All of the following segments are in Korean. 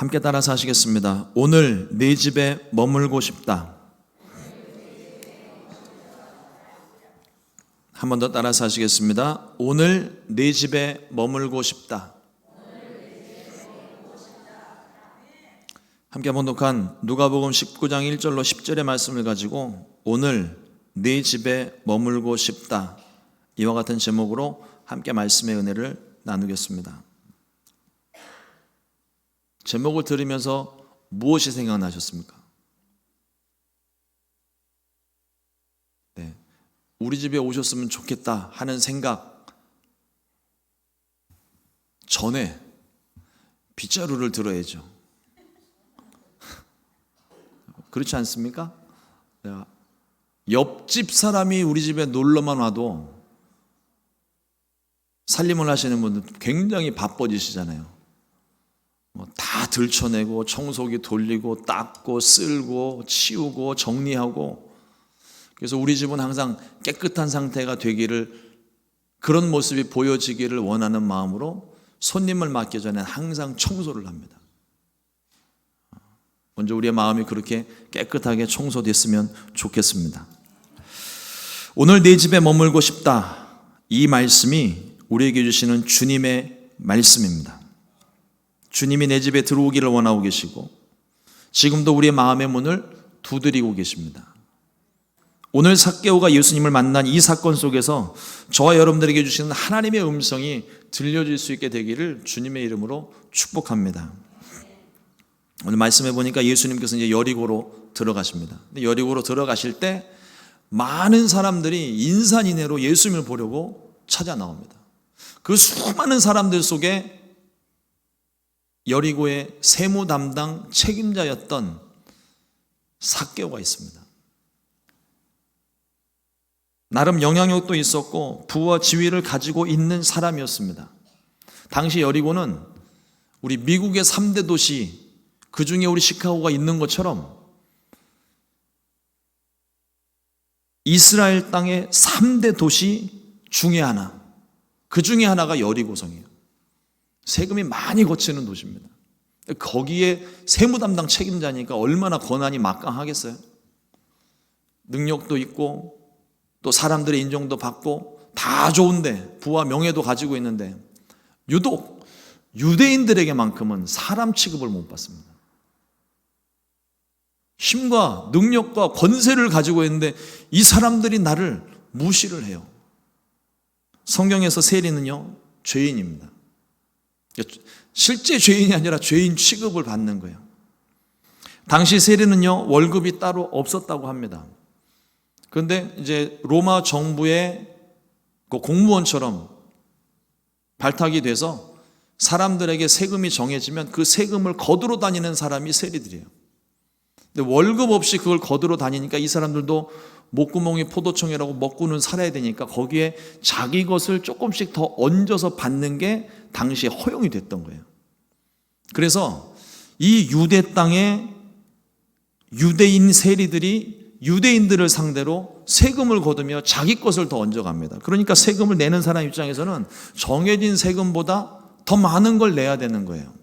함께 따라서 하시겠습니다. 오늘 내 집에 머물고 싶다. 한 번 더 따라서 하시겠습니다. 오늘 내 집에 머물고 싶다. 함께 번독한 누가복음 19장 1절로 10절의 말씀을 가지고 오늘 내 집에 머물고 싶다, 이와 같은 제목으로 함께 말씀의 은혜를 나누겠습니다. 제목을 들으면서 무엇이 생각나셨습니까? 네, 우리 집에 오셨으면 좋겠다 하는 생각 전에 빗자루를 들어야죠. 그렇지 않습니까? 옆집 사람이 우리 집에 놀러만 와도 살림을 하시는 분들 굉장히 바빠지시잖아요. 다 들춰내고 청소기 돌리고 닦고 쓸고 치우고 정리하고, 그래서 우리 집은 항상 깨끗한 상태가 되기를, 그런 모습이 보여지기를 원하는 마음으로 손님을 맞기 전에 항상 청소를 합니다. 먼저 우리의 마음이 그렇게 깨끗하게 청소됐으면 좋겠습니다. 오늘 내 집에 머물고 싶다, 이 말씀이 우리에게 주시는 주님의 말씀입니다. 주님이 내 집에 들어오기를 원하고 계시고 지금도 우리의 마음의 문을 두드리고 계십니다. 오늘 삭개오가 예수님을 만난 이 사건 속에서 저와 여러분들에게 주시는 하나님의 음성이 들려질 수 있게 되기를 주님의 이름으로 축복합니다. 오늘 말씀해 보니까 예수님께서 이제 여리고로 들어가십니다. 근데 여리고로 들어가실 때 많은 사람들이 인산인해로 예수님을 보려고 찾아 나옵니다. 그 수많은 사람들 속에 여리고의 세무 담당 책임자였던 삭개오가 있습니다. 나름 영향력도 있었고 부와 지위를 가지고 있는 사람이었습니다. 당시 여리고는 우리 미국의 3대 도시, 그 중에 우리 시카고가 있는 것처럼 이스라엘 땅의 3대 도시 중에 하나, 그 중에 하나가 여리고성이에요. 세금이 많이 거치는 도시입니다. 거기에 세무 담당 책임자니까 얼마나 권한이 막강하겠어요. 능력도 있고 또 사람들의 인정도 받고 다 좋은데, 부와 명예도 가지고 있는데 유독 유대인들에게만큼은 사람 취급을 못 받습니다. 힘과 능력과 권세를 가지고 있는데 이 사람들이 나를 무시를 해요. 성경에서 세리는요, 죄인입니다. 실제 죄인이 아니라 죄인 취급을 받는 거예요. 당시 세리는요, 월급이 따로 없었다고 합니다. 그런데 이제 로마 정부의 그 공무원처럼 발탁이 돼서 사람들에게 세금이 정해지면 그 세금을 거두러 다니는 사람이 세리들이에요. 근데 월급 없이 그걸 거두러 다니니까 이 사람들도 목구멍이 포도청이라고 먹고는 살아야 되니까 거기에 자기 것을 조금씩 더 얹어서 받는 게 당시에 허용이 됐던 거예요. 그래서 이 유대 땅에 유대인 세리들이 유대인들을 상대로 세금을 거두며 자기 것을 더 얹어갑니다. 그러니까 세금을 내는 사람 입장에서는 정해진 세금보다 더 많은 걸 내야 되는 거예요.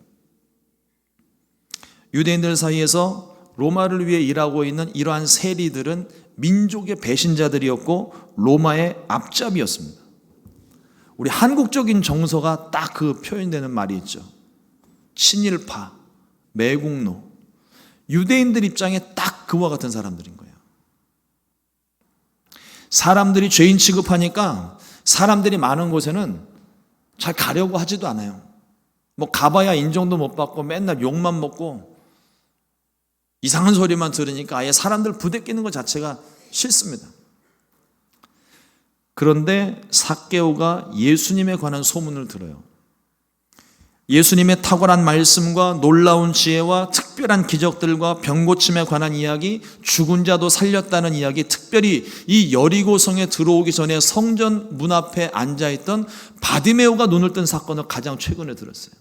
유대인들 사이에서 로마를 위해 일하고 있는 이러한 세리들은 민족의 배신자들이었고 로마의 앞잡이였습니다. 우리 한국적인 정서가 딱 그 표현되는 말이 있죠. 친일파, 매국노. 유대인들 입장에 딱 그와 같은 사람들인 거예요. 사람들이 죄인 취급하니까 사람들이 많은 곳에는 잘 가려고 하지도 않아요. 가봐야 인정도 못 받고 맨날 욕만 먹고 이상한 소리만 들으니까 아예 사람들 부대끼는 것 자체가 싫습니다. 그런데 삭개오가 예수님에 관한 소문을 들어요. 예수님의 탁월한 말씀과 놀라운 지혜와 특별한 기적들과 병고침에 관한 이야기, 죽은 자도 살렸다는 이야기, 특별히 이 여리고성에 들어오기 전에 성전 문 앞에 앉아있던 바디메오가 눈을 뜬 사건을 가장 최근에 들었어요.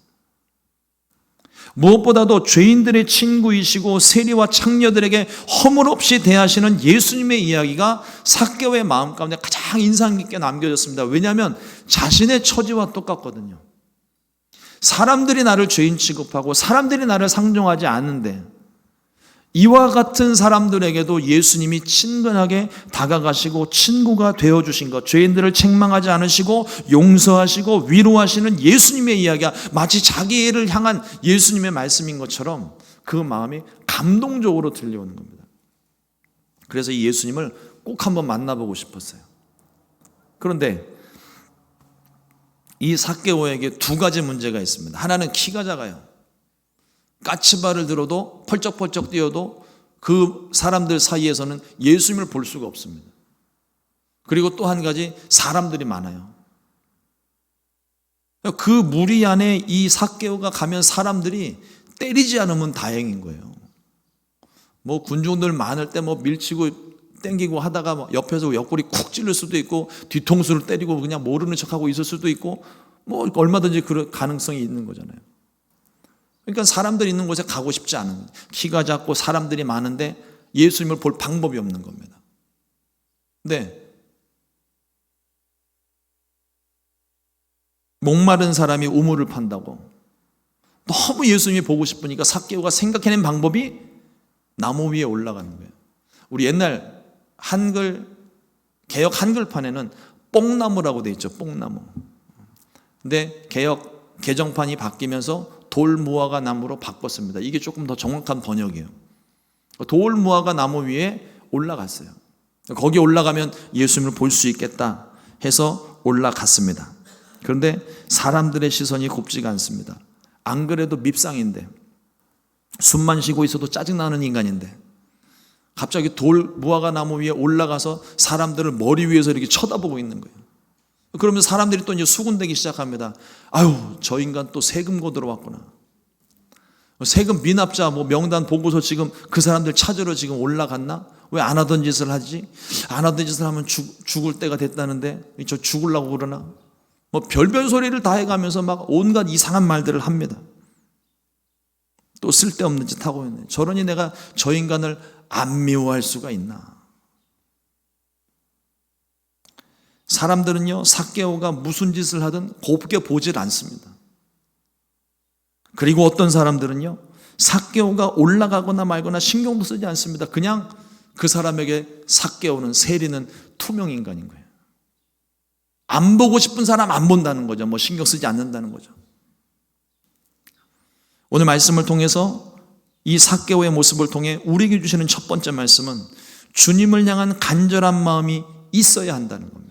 무엇보다도 죄인들의 친구이시고 세리와 창녀들에게 허물없이 대하시는 예수님의 이야기가 삭개오의 마음 가운데 가장 인상 깊게 남겨졌습니다. 왜냐하면 자신의 처지와 똑같거든요. 사람들이 나를 죄인 취급하고 사람들이 나를 상종하지 않는데 이와 같은 사람들에게도 예수님이 친근하게 다가가시고 친구가 되어주신 것, 죄인들을 책망하지 않으시고 용서하시고 위로하시는 예수님의 이야기가 마치 자기를 향한 예수님의 말씀인 것처럼 그 마음이 감동적으로 들려오는 겁니다. 그래서 이 예수님을 꼭 한번 만나보고 싶었어요. 그런데 이 삭개오에게 두 가지 문제가 있습니다. 하나는 키가 작아요. 까치발을 들어도 펄쩍펄쩍 뛰어도 그 사람들 사이에서는 예수님을 볼 수가 없습니다. 그리고 또 한 가지, 사람들이 많아요. 그 무리 안에 이 삭개오가 가면 사람들이 때리지 않으면 다행인 거예요. 뭐 군중들 많을 때 뭐 밀치고 땡기고 하다가 뭐 옆에서 옆구리 쿡 찔릴 수도 있고 뒤통수를 때리고 그냥 모르는 척하고 있을 수도 있고 뭐 얼마든지 그럴 가능성이 있는 거잖아요. 그러니까 사람들이 있는 곳에 가고 싶지 않은, 키가 작고 사람들이 많은데 예수님을 볼 방법이 없는 겁니다. 근데 목마른 사람이 우물을 판다고 너무 예수님이 보고 싶으니까 삭개오가 생각해낸 방법이 나무 위에 올라가는 거예요. 우리 옛날 한글 개역 한글판에는 뽕나무라고 돼 있죠. 뽕나무. 근데 개역 개정판이 바뀌면서 돌무화과 나무로 바꿨습니다. 이게 조금 더 정확한 번역이에요. 돌무화과 나무 위에 올라갔어요. 거기 올라가면 예수님을 볼 수 있겠다 해서 올라갔습니다. 그런데 사람들의 시선이 곱지가 않습니다. 안 그래도 밉상인데, 숨만 쉬고 있어도 짜증나는 인간인데 갑자기 돌무화과 나무 위에 올라가서 사람들을 머리 위에서 이렇게 쳐다보고 있는 거예요. 그러면 사람들이 또 이제 수군대기 시작합니다. 아유, 저 인간 또 세금 거들어 왔구나. 세금 미납자 뭐 명단 보고서 지금 그 사람들 찾으러 지금 올라갔나? 왜 안 하던 짓을 하지? 안 하던 짓을 하면 죽을 때가 됐다는데 저 죽으려고 그러나? 뭐 별별 소리를 다 해가면서 막 온갖 이상한 말들을 합니다. 또 쓸데없는 짓 하고 있네. 저러니 내가 저 인간을 안 미워할 수가 있나? 사람들은요, 삭개오가 무슨 짓을 하든 곱게 보질 않습니다. 그리고 어떤 사람들은요, 삭개오가 올라가거나 말거나 신경도 쓰지 않습니다. 그냥 그 사람에게 삭개오는, 세리는 투명 인간인 거예요. 안 보고 싶은 사람 안 본다는 거죠. 뭐 신경 쓰지 않는다는 거죠. 오늘 말씀을 통해서 이 삭개오의 모습을 통해 우리에게 주시는 첫 번째 말씀은 주님을 향한 간절한 마음이 있어야 한다는 겁니다.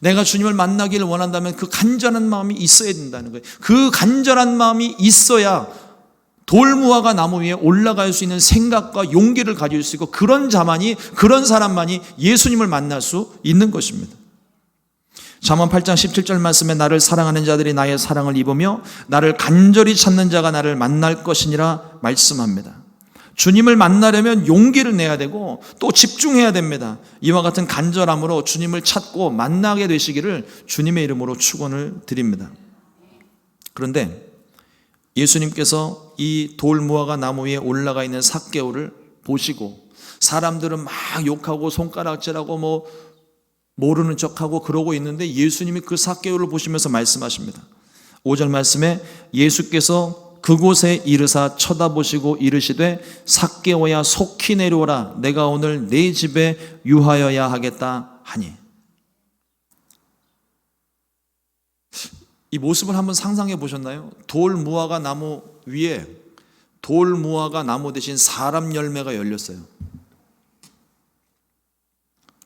내가 주님을 만나기를 원한다면 그 간절한 마음이 있어야 된다는 거예요. 그 간절한 마음이 있어야 돌무화과 나무 위에 올라갈 수 있는 생각과 용기를 가질 수 있고 그런 사람만이 예수님을 만날 수 있는 것입니다. 잠언 8장 17절 말씀에 나를 사랑하는 자들이 나의 사랑을 입으며 나를 간절히 찾는 자가 나를 만날 것이니라 말씀합니다. 주님을 만나려면 용기를 내야 되고 또 집중해야 됩니다. 이와 같은 간절함으로 주님을 찾고 만나게 되시기를 주님의 이름으로 축원을 드립니다. 그런데 예수님께서 이 돌무화과 나무 위에 올라가 있는 삭개오를 보시고 사람들은 막 욕하고 손가락질하고 뭐 모르는 척하고 그러고 있는데 예수님이 그 삭개오를 보시면서 말씀하십니다. 5절 말씀에 예수께서 그곳에 이르사 쳐다보시고 이르시되 삭개오야 속히 내려오라 내가 오늘 네 집에 유하여야 하겠다 하니. 이 모습을 한번 상상해 보셨나요? 돌무화과 나무 위에 돌무화과 나무 대신 사람 열매가 열렸어요.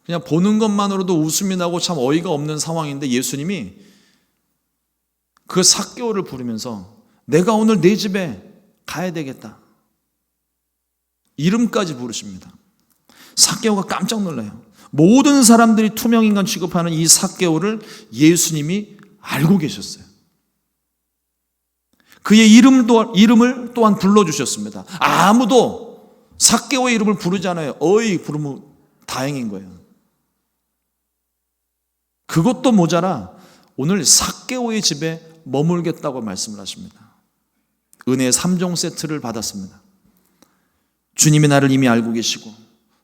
그냥 보는 것만으로도 웃음이 나고 참 어이가 없는 상황인데 예수님이 그 삭개오를 부르면서 내가 오늘 네 집에 가야 되겠다. 이름까지 부르십니다. 삭개오가 깜짝 놀라요. 모든 사람들이 투명인간 취급하는 이 삭개오를 예수님이 알고 계셨어요. 그의 이름을 또한 불러주셨습니다. 아무도 삭개오의 이름을 부르잖아요. 부르면 다행인 거예요. 그것도 모자라 오늘 삭개오의 집에 머물겠다고 말씀을 하십니다. 은혜의 3종 세트를 받았습니다. 주님이 나를 이미 알고 계시고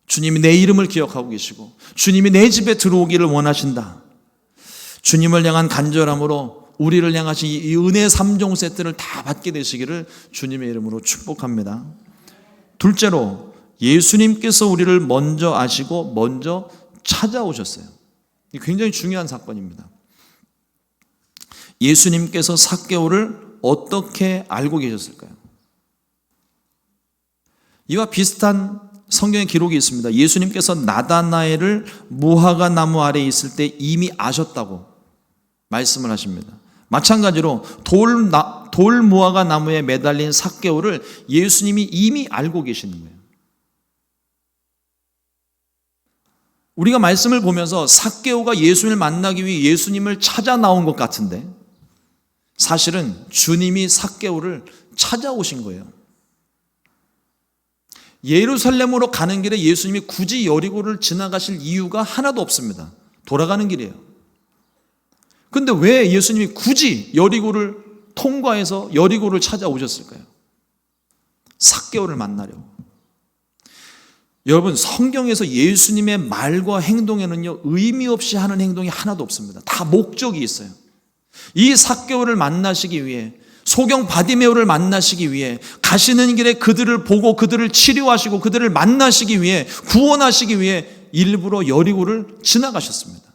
주님이 내 이름을 기억하고 계시고 주님이 내 집에 들어오기를 원하신다. 주님을 향한 간절함으로 우리를 향하신 이 은혜 3종 세트를 다 받게 되시기를 주님의 이름으로 축복합니다. 둘째로, 예수님께서 우리를 먼저 아시고 먼저 찾아오셨어요. 이게 굉장히 중요한 사건입니다. 예수님께서 삭개오를 어떻게 알고 계셨을까요? 이와 비슷한 성경의 기록이 있습니다. 예수님께서 나다나엘을 무화과 나무 아래에 있을 때 이미 아셨다고 말씀을 하십니다. 마찬가지로 돌 무화과 나무에 매달린 삭개오를 예수님이 이미 알고 계시는 거예요. 우리가 말씀을 보면서 삭개오가 예수님을 만나기 위해 예수님을 찾아 나온 것 같은데 사실은 주님이 삭개오를 찾아오신 거예요. 예루살렘으로 가는 길에 예수님이 굳이 여리고를 지나가실 이유가 하나도 없습니다. 돌아가는 길이에요. 근데 왜 예수님이 굳이 여리고를 통과해서 여리고를 찾아오셨을까요? 삭개오를 만나려고. 여러분, 성경에서 예수님의 말과 행동에는요, 의미 없이 하는 행동이 하나도 없습니다. 다 목적이 있어요. 이 삭개오를 만나시기 위해, 소경 바디메오를 만나시기 위해, 가시는 길에 그들을 보고 그들을 치료하시고 그들을 만나시기 위해, 구원하시기 위해 일부러 여리고를 지나가셨습니다.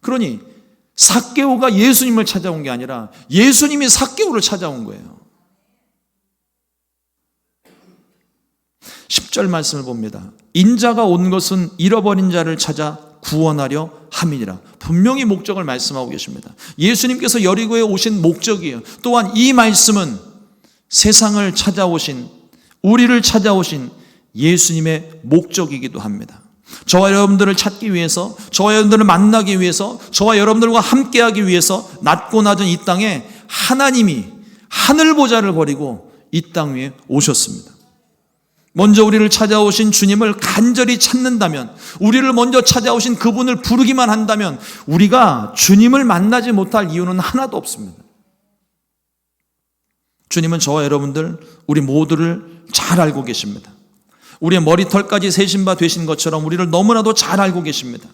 그러니 삭개오가 예수님을 찾아온 게 아니라 예수님이 삭개오를 찾아온 거예요. 10절 말씀을 봅니다. 인자가 온 것은 잃어버린 자를 찾아 구원하려 함이니라. 분명히 목적을 말씀하고 계십니다. 예수님께서 여리고에 오신 목적이에요. 또한 이 말씀은 세상을 찾아오신, 우리를 찾아오신 예수님의 목적이기도 합니다. 저와 여러분들을 찾기 위해서, 저와 여러분들을 만나기 위해서, 저와 여러분들과 함께하기 위해서 낮고 낮은 이 땅에 하나님이 하늘 보좌를 버리고 이 땅 위에 오셨습니다. 먼저 우리를 찾아오신 주님을 간절히 찾는다면, 우리를 먼저 찾아오신 그분을 부르기만 한다면 우리가 주님을 만나지 못할 이유는 하나도 없습니다. 주님은 저와 여러분들, 우리 모두를 잘 알고 계십니다. 우리의 머리털까지 세신 바 되신 것처럼 우리를 너무나도 잘 알고 계십니다.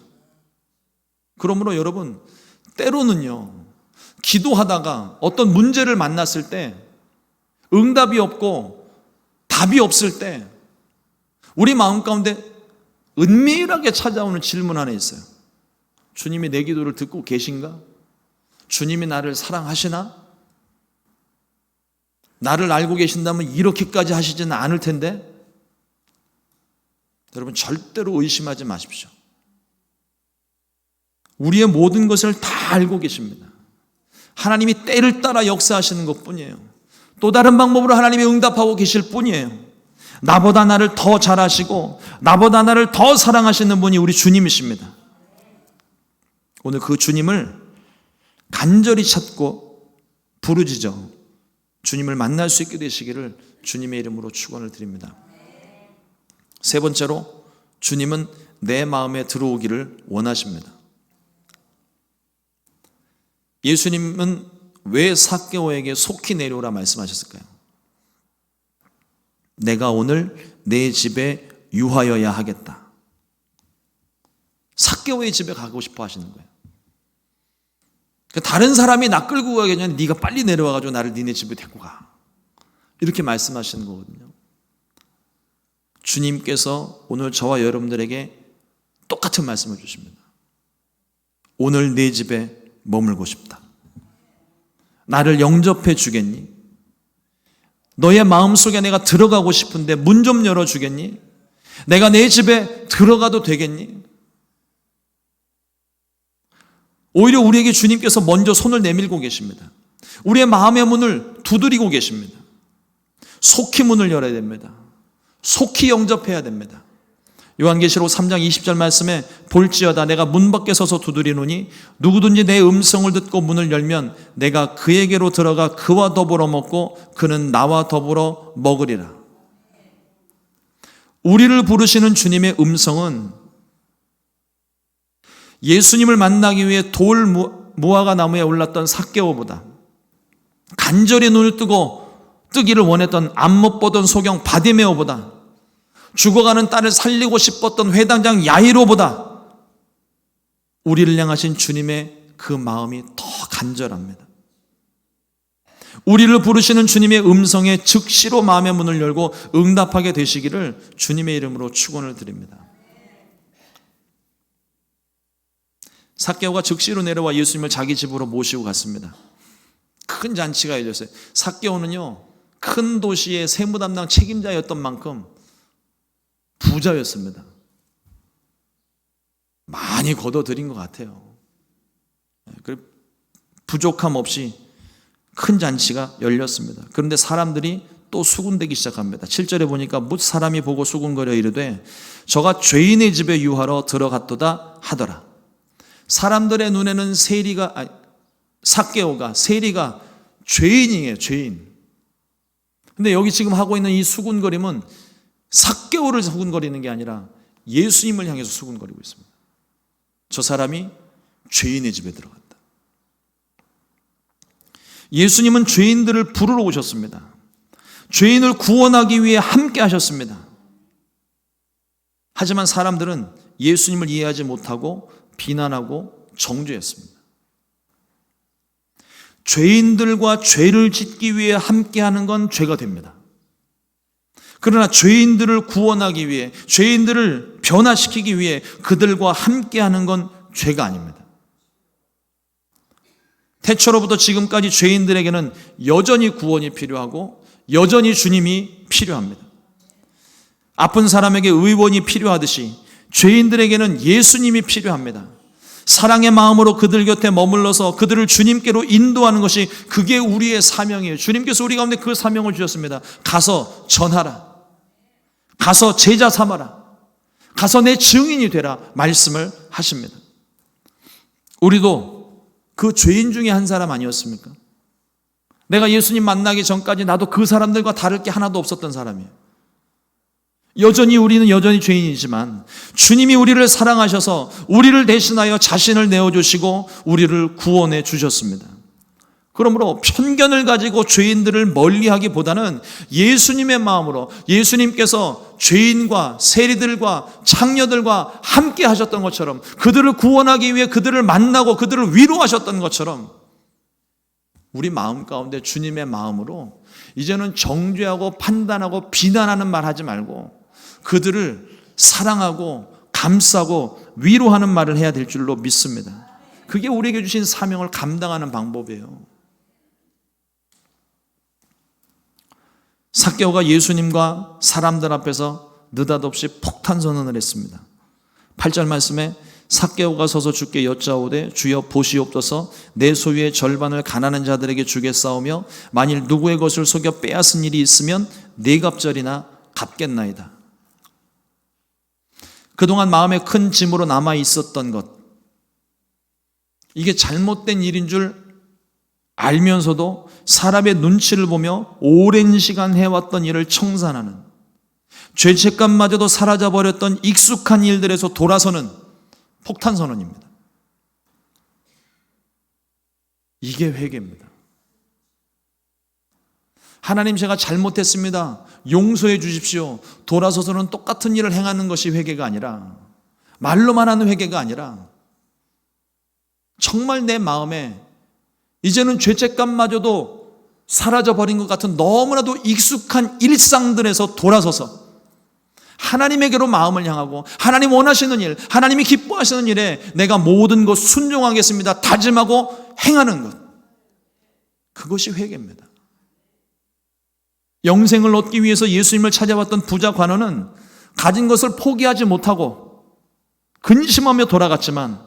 그러므로 여러분, 때로는요, 기도하다가 어떤 문제를 만났을 때, 응답이 없고 답이 없을 때 우리 마음 가운데 은밀하게 찾아오는 질문 하나 있어요. 주님이 내 기도를 듣고 계신가? 주님이 나를 사랑하시나? 나를 알고 계신다면 이렇게까지 하시지는 않을 텐데. 여러분, 절대로 의심하지 마십시오. 우리의 모든 것을 다 알고 계십니다. 하나님이 때를 따라 역사하시는 것뿐이에요. 또 다른 방법으로 하나님이 응답하고 계실 뿐이에요. 나보다 나를 더 잘 아시고 나보다 나를 더 사랑하시는 분이 우리 주님이십니다. 오늘 그 주님을 간절히 찾고 부르짖어 주님을 만날 수 있게 되시기를 주님의 이름으로 축원을 드립니다. 세 번째로, 주님은 내 마음에 들어오기를 원하십니다. 예수님은 왜 삭개오에게 속히 내려오라 말씀하셨을까요? 내가 오늘 내 집에 유하여야 하겠다. 삭개오의 집에 가고 싶어 하시는 거예요. 다른 사람이 나 끌고 가겠냐, 네가 빨리 내려와가지고 나를 니네 집에 데리고 가. 이렇게 말씀하시는 거거든요. 주님께서 오늘 저와 여러분들에게 똑같은 말씀을 주십니다. 오늘 내 집에 머물고 싶다. 나를 영접해 주겠니? 너의 마음속에 내가 들어가고 싶은데 문 좀 열어주겠니? 내가 내 집에 들어가도 되겠니? 오히려 우리에게 주님께서 먼저 손을 내밀고 계십니다. 우리의 마음의 문을 두드리고 계십니다. 속히 문을 열어야 됩니다. 속히 영접해야 됩니다. 요한계시록 3장 20절 말씀에 볼지어다 내가 문 밖에 서서 두드리노니 누구든지 내 음성을 듣고 문을 열면 내가 그에게로 들어가 그와 더불어 먹고 그는 나와 더불어 먹으리라. 우리를 부르시는 주님의 음성은 예수님을 만나기 위해 돌 무화과 나무에 올랐던 삭개오보다 간절히 눈을 뜨기를 원했던 안 못 보던 소경 바디메오보다 죽어가는 딸을 살리고 싶었던 회당장 야이로보다 우리를 향하신 주님의 그 마음이 더 간절합니다. 우리를 부르시는 주님의 음성에 즉시로 마음의 문을 열고 응답하게 되시기를 주님의 이름으로 축원을 드립니다. 삭개오가 즉시로 내려와 예수님을 자기 집으로 모시고 갔습니다. 큰 잔치가 열렸어요. 삭개오는요, 큰 도시의 세무 담당 책임자였던 만큼 부자였습니다. 많이 거둬들인 것 같아요. 부족함 없이 큰 잔치가 열렸습니다. 그런데 사람들이 또 수군대기 시작합니다. 7절에 보니까 뭇 사람이 보고 수군거려 이르되 저가 죄인의 집에 유하러 들어갔도다 하더라. 사람들의 눈에는 삭개오가 세리가 죄인이에요. 죄인. 근데 여기 지금 하고 있는 이 수군거림은 삭개오를 수군거리는 게 아니라 예수님을 향해서 수군거리고 있습니다. 저 사람이 죄인의 집에 들어갔다. 예수님은 죄인들을 부르러 오셨습니다. 죄인을 구원하기 위해 함께 하셨습니다. 하지만 사람들은 예수님을 이해하지 못하고 비난하고 정죄했습니다. 죄인들과 죄를 짓기 위해 함께하는 건 죄가 됩니다. 그러나 죄인들을 구원하기 위해, 죄인들을 변화시키기 위해 그들과 함께하는 건 죄가 아닙니다. 태초로부터 지금까지 죄인들에게는 여전히 구원이 필요하고 여전히 주님이 필요합니다. 아픈 사람에게 의원이 필요하듯이 죄인들에게는 예수님이 필요합니다. 사랑의 마음으로 그들 곁에 머물러서 그들을 주님께로 인도하는 것이, 그게 우리의 사명이에요. 주님께서 우리 가운데 그 사명을 주셨습니다. 가서 전하라. 가서 제자 삼아라. 가서 내 증인이 되라. 말씀을 하십니다. 우리도 그 죄인 중에 한 사람 아니었습니까? 내가 예수님 만나기 전까지 나도 그 사람들과 다를 게 하나도 없었던 사람이에요. 우리는 여전히 죄인이지만 주님이 우리를 사랑하셔서 우리를 대신하여 자신을 내어주시고 우리를 구원해 주셨습니다. 그러므로 편견을 가지고 죄인들을 멀리하기보다는 예수님의 마음으로, 예수님께서 죄인과 세리들과 창녀들과 함께 하셨던 것처럼, 그들을 구원하기 위해 그들을 만나고 그들을 위로하셨던 것처럼 우리 마음 가운데 주님의 마음으로 이제는 정죄하고 판단하고 비난하는 말 하지 말고 그들을 사랑하고 감싸고 위로하는 말을 해야 될 줄로 믿습니다. 그게 우리에게 주신 사명을 감당하는 방법이에요. 삭개오가 예수님과 사람들 앞에서 느닷없이 폭탄 선언을 했습니다. 8절 말씀에 삭개오가 서서 주께 여짜오되 주여 보시옵소서, 내 소유의 절반을 가난한 자들에게 주겠사오며 만일 누구의 것을 속여 빼앗은 일이 있으면 네 갑절이나 갚겠나이다. 그동안 마음에 큰 짐으로 남아 있었던 것, 이게 잘못된 일인 줄 알면서도 사람의 눈치를 보며 오랜 시간 해왔던 일을 청산하는, 죄책감마저도 사라져버렸던 익숙한 일들에서 돌아서는 폭탄 선언입니다. 이게 회개입니다. 하나님, 제가 잘못했습니다. 용서해 주십시오. 돌아서서는 똑같은 일을 행하는 것이 회개가 아니라, 말로만 하는 회개가 아니라 정말 내 마음에 이제는 죄책감마저도 사라져버린 것 같은 너무나도 익숙한 일상들에서 돌아서서 하나님에게로 마음을 향하고 하나님 원하시는 일, 하나님이 기뻐하시는 일에 내가 모든 것 순종하겠습니다 다짐하고 행하는 것, 그것이 회개입니다. 영생을 얻기 위해서 예수님을 찾아왔던 부자 관원은 가진 것을 포기하지 못하고 근심하며 돌아갔지만,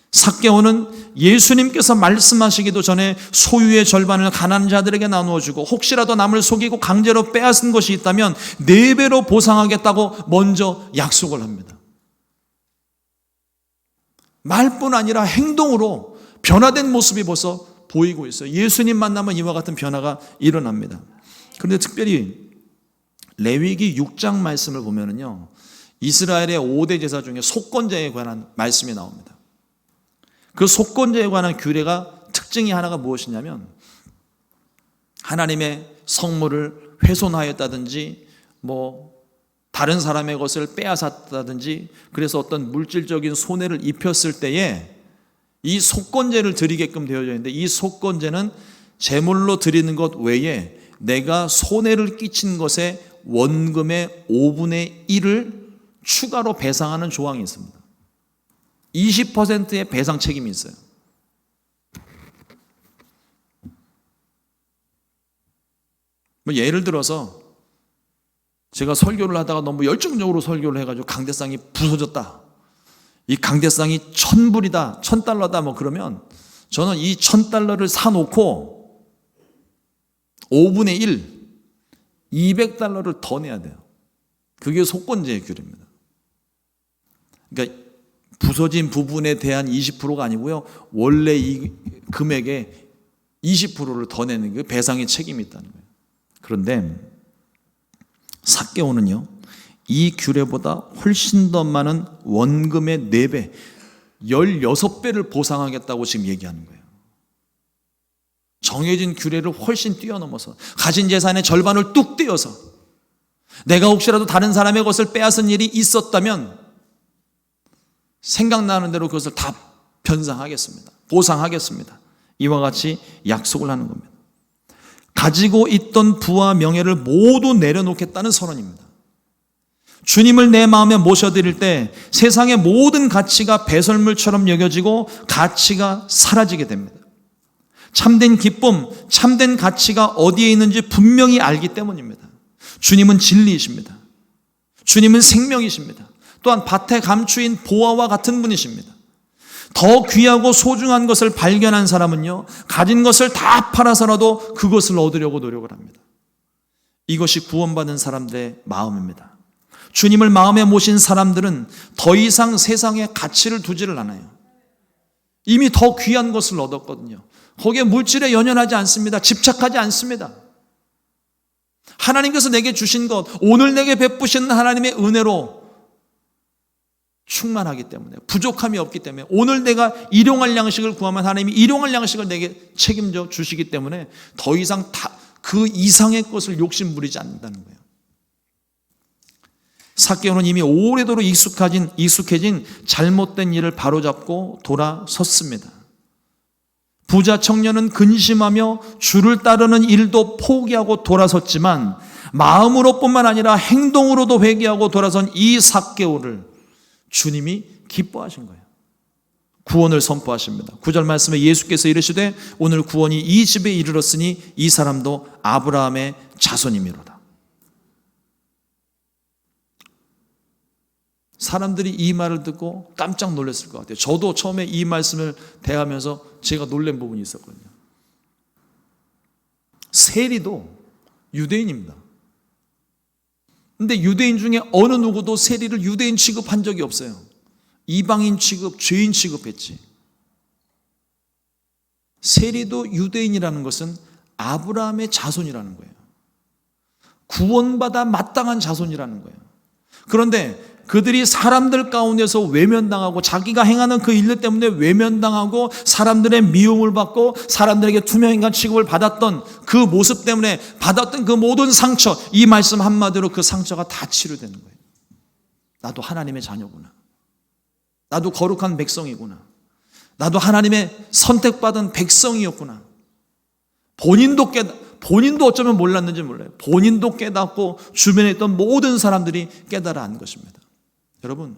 삭개오는 예수님께서 말씀하시기도 전에 소유의 절반을 가난한 자들에게 나누어 주고 혹시라도 남을 속이고 강제로 빼앗은 것이 있다면 4배로 보상하겠다고 먼저 약속을 합니다. 말뿐 아니라 행동으로 변화된 모습이 벌써 보이고 있어요. 예수님 만나면 이와 같은 변화가 일어납니다. 그런데 특별히 레위기 6장 말씀을 보면은요, 이스라엘의 5대 제사 중에 속건제에 관한 말씀이 나옵니다. 그 속건제에 관한 규례가 특징이 하나가 무엇이냐면, 하나님의 성물을 훼손하였다든지 다른 사람의 것을 빼앗았다든지 그래서 어떤 물질적인 손해를 입혔을 때에 이 속건제를 드리게끔 되어져 있는데, 이 속건제는 제물로 드리는 것 외에 내가 손해를 끼친 것에 원금의 5분의 1을 추가로 배상하는 조항이 있습니다. 20%의 배상 책임이 있어요. 뭐 예를 들어서 제가 설교를 하다가 너무 열정적으로 설교를 해가지고 강대상이 부서졌다, 이 강대상이 1,000불이다, 1,000달러다 뭐 그러면 저는 이 1,000달러를 사놓고 5분의 1, 200달러를 더 내야 돼요. 그게 속건제의 규례입니다. 그러니까 부서진 부분에 대한 20%가 아니고요, 원래 이 금액의 20%를 더 내는 게 배상의 책임이 있다는 거예요. 그런데 삭개오는요, 이 규례보다 훨씬 더 많은 원금의 4배, 16배를 보상하겠다고 지금 얘기하는 거예요. 정해진 규례를 훨씬 뛰어넘어서 가진 재산의 절반을 뚝 떼어서 내가 혹시라도 다른 사람의 것을 빼앗은 일이 있었다면 생각나는 대로 그것을 다 변상하겠습니다. 보상하겠습니다. 이와 같이 약속을 하는 겁니다. 가지고 있던 부와 명예를 모두 내려놓겠다는 선언입니다. 주님을 내 마음에 모셔드릴 때 세상의 모든 가치가 배설물처럼 여겨지고 가치가 사라지게 됩니다. 참된 기쁨, 참된 가치가 어디에 있는지 분명히 알기 때문입니다. 주님은 진리이십니다. 주님은 생명이십니다. 또한 밭에 감추인 보화와 같은 분이십니다. 더 귀하고 소중한 것을 발견한 사람은요, 가진 것을 다 팔아서라도 그것을 얻으려고 노력을 합니다. 이것이 구원받은 사람들의 마음입니다. 주님을 마음에 모신 사람들은 더 이상 세상에 가치를 두지를 않아요. 이미 더 귀한 것을 얻었거든요. 거기에 물질에 연연하지 않습니다. 집착하지 않습니다. 하나님께서 내게 주신 것, 오늘 내게 베푸시는 하나님의 은혜로 충만하기 때문에, 부족함이 없기 때문에, 오늘 내가 일용할 양식을 구하면 하나님이 일용할 양식을 내게 책임져 주시기 때문에 더 이상 그 이상의 것을 욕심 부리지 않는다는 거예요. 삭개오는 이미 오래도록 익숙해진 잘못된 일을 바로잡고 돌아섰습니다. 부자 청년은 근심하며 주를 따르는 일도 포기하고 돌아섰지만 마음으로뿐만 아니라 행동으로도 회개하고 돌아선 이 삭개오를 주님이 기뻐하신 거예요. 구원을 선포하십니다. 9절 말씀에 예수께서 이르시되 오늘 구원이 이 집에 이르렀으니 이 사람도 아브라함의 자손이미로다. 사람들이 이 말을 듣고 깜짝 놀랐을 것 같아요. 저도 처음에 이 말씀을 대하면서 제가 놀란 부분이 있었거든요. 세리도 유대인입니다. 근데 유대인 중에 어느 누구도 세리를 유대인 취급한 적이 없어요. 이방인 취급, 죄인 취급했지. 세리도 유대인이라는 것은 아브라함의 자손이라는 거예요. 구원받아 마땅한 자손이라는 거예요. 그런데 그들이 사람들 가운데서 외면당하고 자기가 행하는 그 일 때문에 외면당하고 사람들의 미움을 받고 사람들에게 투명인간 취급을 받았던 그 모습 때문에 받았던 그 모든 상처, 이 말씀 한마디로 그 상처가 다 치료되는 거예요. 나도 하나님의 자녀구나. 나도 거룩한 백성이구나. 나도 하나님의 선택받은 백성이었구나. 본인도 어쩌면 몰랐는지 몰라요. 본인도 깨닫고 주변에 있던 모든 사람들이 깨달아 안 것입니다. 여러분,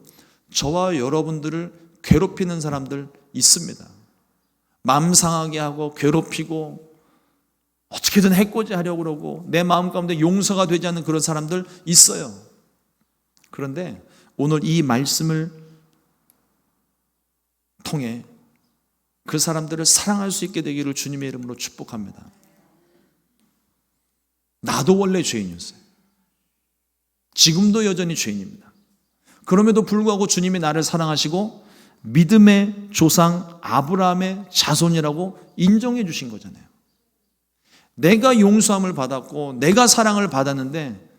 저와 여러분들을 괴롭히는 사람들 있습니다. 마음 상하게 하고 괴롭히고 어떻게든 해코지 하려고 그러고 내 마음 가운데 용서가 되지 않는 그런 사람들 있어요. 그런데 오늘 이 말씀을 통해 그 사람들을 사랑할 수 있게 되기를 주님의 이름으로 축복합니다. 나도 원래 죄인이었어요. 지금도 여전히 죄인입니다. 그럼에도 불구하고 주님이 나를 사랑하시고 믿음의 조상 아브라함의 자손이라고 인정해 주신 거잖아요. 내가 용서함을 받았고 내가 사랑을 받았는데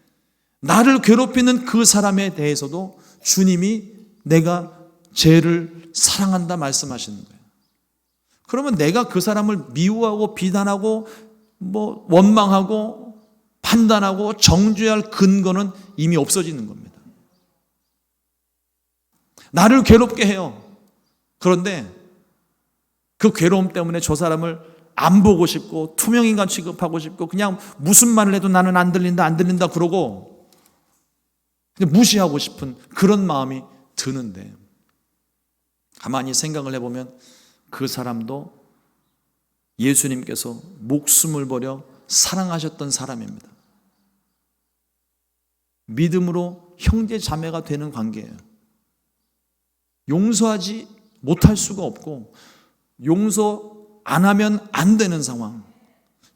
나를 괴롭히는 그 사람에 대해서도 주님이 내가 죄를 사랑한다 말씀하시는 거예요. 그러면 내가 그 사람을 미워하고 비난하고 원망하고 판단하고 정죄해야 할 근거는 이미 없어지는 겁니다. 나를 괴롭게 해요. 그런데 그 괴로움 때문에 저 사람을 안 보고 싶고 투명인간 취급하고 싶고 그냥 무슨 말을 해도 나는 안 들린다 그러고 그냥 무시하고 싶은 그런 마음이 드는데, 가만히 생각을 해보면 그 사람도 예수님께서 목숨을 버려 사랑하셨던 사람입니다. 믿음으로 형제 자매가 되는 관계예요. 용서하지 못할 수가 없고 용서 안 하면 안 되는 상황,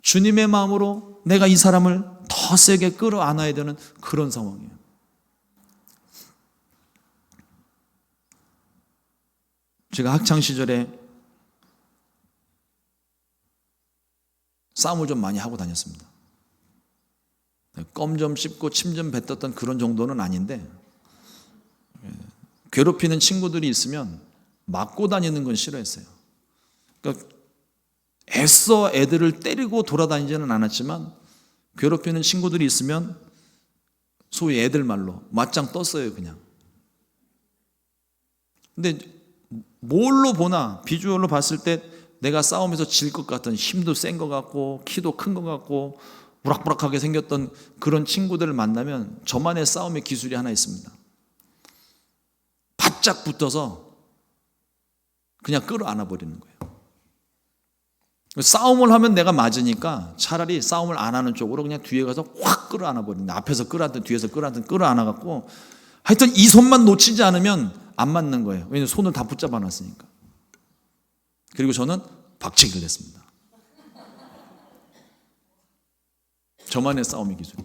주님의 마음으로 내가 이 사람을 더 세게 끌어안아야 되는 그런 상황이에요. 제가 학창시절에 싸움을 좀 많이 하고 다녔습니다. 껌 좀 씹고 침 좀 뱉었던 그런 정도는 아닌데, 괴롭히는 친구들이 있으면 맞고 다니는 건 싫어했어요. 그러니까 애써 애들을 때리고 돌아다니지는 않았지만 괴롭히는 친구들이 있으면 소위 애들 말로 맞짱 떴어요, 그냥. 근데 뭘로 보나 비주얼로 봤을 때 내가 싸움에서 질 것 같은, 힘도 센 것 같고 키도 큰 것 같고 우락부락하게 생겼던 그런 친구들을 만나면 저만의 싸움의 기술이 하나 있습니다. 바짝 붙어서 그냥 끌어안아 버리는 거예요. 싸움을 하면 내가 맞으니까 차라리 싸움을 안 하는 쪽으로 그냥 뒤에 가서 확 끌어안아 버린다. 앞에서 끌어안든 뒤에서 끌어안든 끌어안아 갖고 하여튼 이 손만 놓치지 않으면 안 맞는 거예요. 왜냐하면 손을 다 붙잡아 놨으니까. 그리고 저는 박치기를 했습니다. 저만의 싸움의 기술.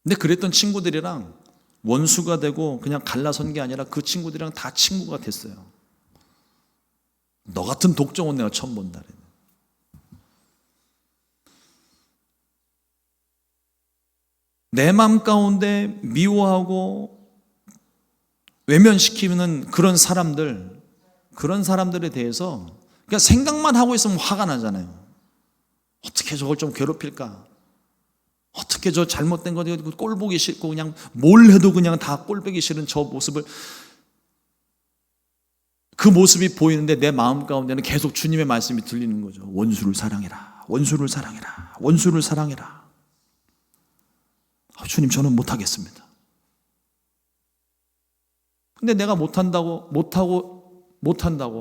근데 그랬던 친구들이랑 원수가 되고 그냥 갈라선 게 아니라 그 친구들이랑 다 친구가 됐어요. 너 같은 독종은 내가 처음 본다. 내 마음 가운데 미워하고 외면시키는 그런 사람들에 대해서 그냥 생각만 하고 있으면 화가 나잖아요. 어떻게 저걸 좀 괴롭힐까? 어떻게 저 잘못된 거 꼴 보기 싫고 그냥 뭘 해도 그냥 다 꼴 보기 싫은 저 모습을, 그 모습이 보이는데 내 마음 가운데는 계속 주님의 말씀이 들리는 거죠. 원수를 사랑해라. 원수를 사랑해라. 원수를 사랑해라. 주님, 저는 못하겠습니다. 근데 내가 못한다고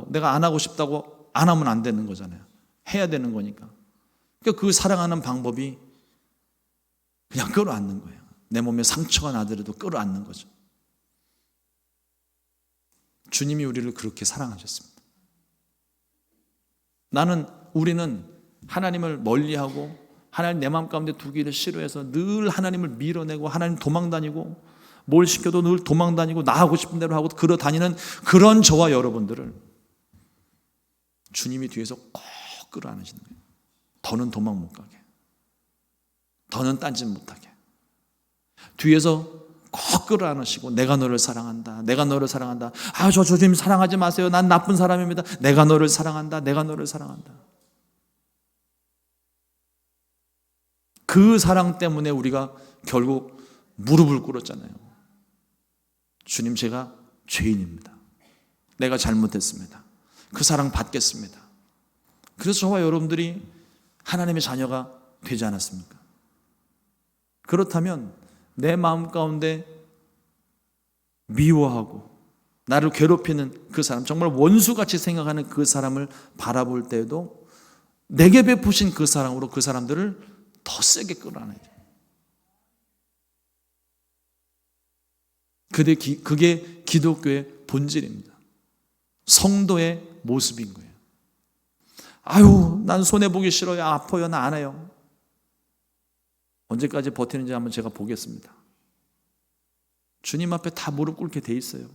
내가 안 하고 싶다고 안 하면 안 되는 거잖아요. 해야 되는 거니까. 그러니까 그 사랑하는 방법이 그냥 끌어안는 거예요. 내 몸에 상처가 나더라도 끌어안는 거죠. 주님이 우리를 그렇게 사랑하셨습니다. 우리는 하나님을 멀리하고 하나님 내 마음 가운데 두기를 싫어해서 늘 하나님을 밀어내고 하나님 도망다니고 뭘 시켜도 늘 도망다니고 나 하고 싶은 대로 하고 걸어다니는 그런 저와 여러분들을 주님이 뒤에서 꼭 끌어안으시는 거예요. 더는 도망 못 가게, 더는 딴짓 못하게 뒤에서 꼭 끌어안으시고 내가 너를 사랑한다. 내가 너를 사랑한다. 저 주님 사랑하지 마세요. 난 나쁜 사람입니다. 내가 너를 사랑한다. 내가 너를 사랑한다. 그 사랑 때문에 우리가 결국 무릎을 꿇었잖아요. 주님, 제가 죄인입니다. 내가 잘못했습니다. 그 사랑 받겠습니다. 그래서 저와 여러분들이 하나님의 자녀가 되지 않았습니까? 그렇다면 내 마음 가운데 미워하고 나를 괴롭히는 그 사람, 정말 원수같이 생각하는 그 사람을 바라볼 때에도 내게 베푸신 그 사랑으로 그 사람들을 더 세게 끌어안아야 돼요. 그게 기독교의 본질입니다. 성도의 모습인 거예요. 난 손해보기 싫어요. 아파요. 나 안 해요. 언제까지 버티는지 한번 제가 보겠습니다. 주님 앞에 다 무릎 꿇게 돼 있어요.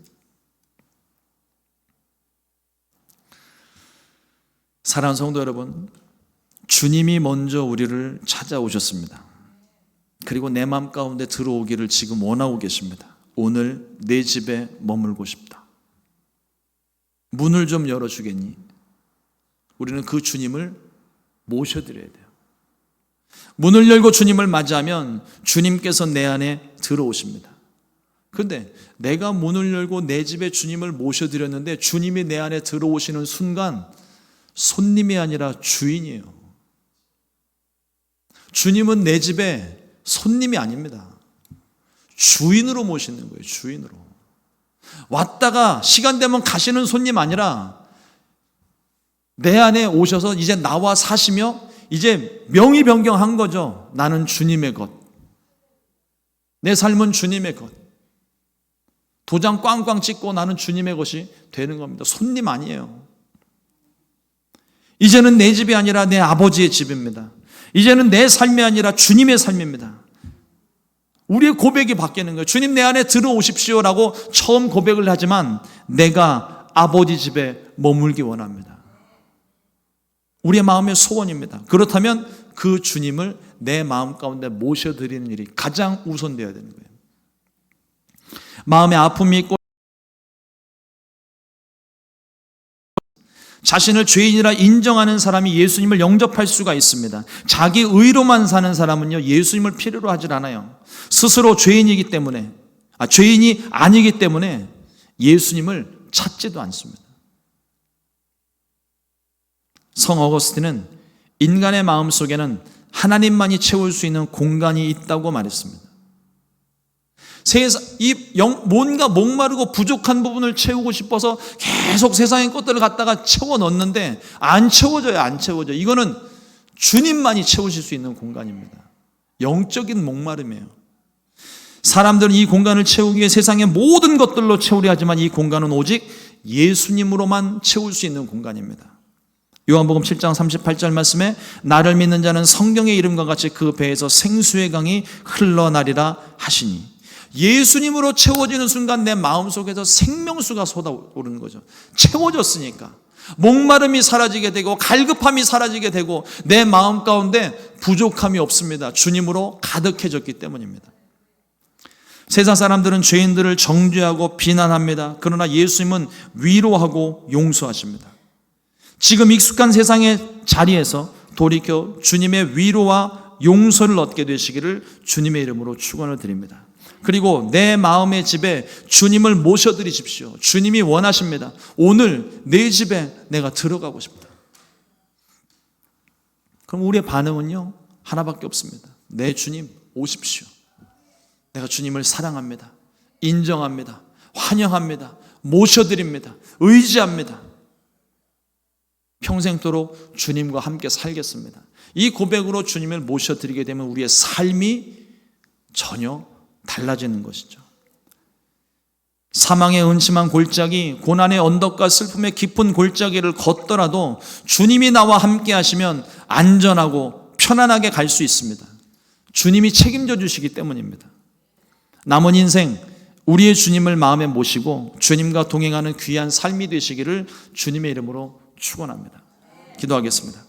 사랑하는 성도 여러분, 주님이 먼저 우리를 찾아오셨습니다. 그리고 내 마음 가운데 들어오기를 지금 원하고 계십니다. 오늘 내 집에 머물고 싶다. 문을 좀 열어주겠니? 우리는 그 주님을 모셔드려야 돼요. 문을 열고 주님을 맞이하면 주님께서 내 안에 들어오십니다. 근데 내가 문을 열고 내 집에 주님을 모셔드렸는데 주님이 내 안에 들어오시는 순간 손님이 아니라 주인이에요. 주님은 내 집에 손님이 아닙니다. 주인으로 모시는 거예요. 주인으로. 왔다가 시간 되면 가시는 손님 아니라 내 안에 오셔서 이제 나와 사시며 이제 명의 변경한 거죠. 나는 주님의 것. 내 삶은 주님의 것. 도장 꽝꽝 찍고 나는 주님의 것이 되는 겁니다. 손님 아니에요. 이제는 내 집이 아니라 내 아버지의 집입니다. 이제는 내 삶이 아니라 주님의 삶입니다. 우리의 고백이 바뀌는 거예요. 주님 내 안에 들어오십시오라고 처음 고백을 하지만 내가 아버지 집에 머물기 원합니다. 우리의 마음의 소원입니다. 그렇다면 그 주님을 내 마음 가운데 모셔드리는 일이 가장 우선되어야 되는 거예요. 마음의 아픔이 있고 자신을 죄인이라 인정하는 사람이 예수님을 영접할 수가 있습니다. 자기 의로만 사는 사람은요, 예수님을 필요로 하질 않아요. 스스로 죄인이 아니기 때문에 예수님을 찾지도 않습니다. 성 어거스틴은 인간의 마음 속에는 하나님만이 채울 수 있는 공간이 있다고 말했습니다. 뭔가 목마르고 부족한 부분을 채우고 싶어서 계속 세상의 것들을 갖다가 채워 넣는데 안 채워져요. 이거는 주님만이 채우실 수 있는 공간입니다. 영적인 목마름이에요. 사람들은 이 공간을 채우기 위해 세상의 모든 것들로 채우려 하지만 이 공간은 오직 예수님으로만 채울 수 있는 공간입니다. 요한복음 7장 38절 말씀에 나를 믿는 자는 성경의 이름과 같이 그 배에서 생수의 강이 흘러나리라 하시니, 예수님으로 채워지는 순간 내 마음속에서 생명수가 쏟아오르는 거죠. 채워졌으니까 목마름이 사라지게 되고 갈급함이 사라지게 되고 내 마음 가운데 부족함이 없습니다. 주님으로 가득해졌기 때문입니다. 세상 사람들은 죄인들을 정죄하고 비난합니다. 그러나 예수님은 위로하고 용서하십니다. 지금 익숙한 세상의 자리에서 돌이켜 주님의 위로와 용서를 얻게 되시기를 주님의 이름으로 축원을 드립니다. 그리고 내 마음의 집에 주님을 모셔드리십시오. 주님이 원하십니다. 오늘 내 집에 내가 들어가고 싶다. 그럼 우리의 반응은요, 하나밖에 없습니다. 내 주님 오십시오. 내가 주님을 사랑합니다. 인정합니다. 환영합니다. 모셔드립니다. 의지합니다. 평생도록 주님과 함께 살겠습니다. 이 고백으로 주님을 모셔드리게 되면 우리의 삶이 전혀 달라지는 것이죠. 사망의 은침한 골짜기, 고난의 언덕과 슬픔의 깊은 골짜기를 걷더라도 주님이 나와 함께 하시면 안전하고 편안하게 갈 수 있습니다. 주님이 책임져 주시기 때문입니다. 남은 인생 우리의 주님을 마음에 모시고 주님과 동행하는 귀한 삶이 되시기를 주님의 이름으로 축원합니다. 기도하겠습니다.